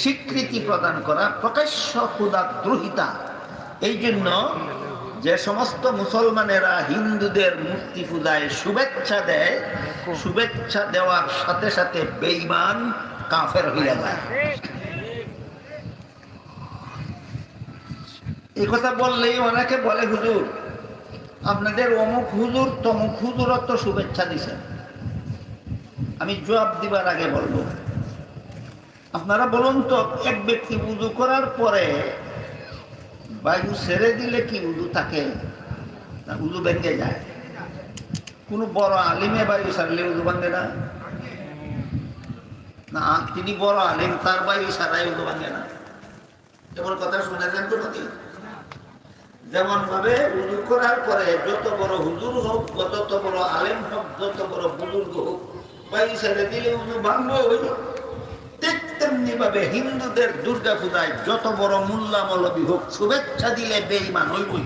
স্বীকৃতি প্রদান করা প্রকাশ্য ক্ষুধাদ্রোহিতা। এই জন্য যে সমস্ত মুসলমানেরা হিন্দুদের মূর্তি পূজায় শুভেচ্ছা দেয়, শুভেচ্ছা দেওয়ার সাথে সাথে বেঈমান কাফের হয়ে যায়। এই কথা বললেই অনেকে বলে, হুজুর আপনাদের অমুক হুজুর তমুক হুজুরও তো শুভেচ্ছা দিছেন। আমি জবাব দিবার আগে বলবো, আপনারা বলুন তো, এক ব্যক্তি উযু করার পরে বায়ু ছেড়ে দিলে কি উযু থাকে না উযু ভেঙে যায়? কোনো বড় আলিমে বায়ু ছাড়লে উযু ভাঙে না? না, তিনি বড় আলিম, তার বায়ু ছাড়াই উযু ভাঙে না? এমন কথা শুনেছেন তো নাকি? যেমন ভাবে উযু করার পরে যত বড় হুজুর হোক, যত বড় আলেম হোক, যত বড় বুজুর্গ হোক, বায়ু ছেড়ে দিলে উযু ভাঙবে হইল। ঠিক তেমনি ভাবে হিন্দুদের দুর্গা পূজায় যত বড় মোল্লা মৌলবী হোক, শুভেচ্ছা দিলে বেঈমান হইবই।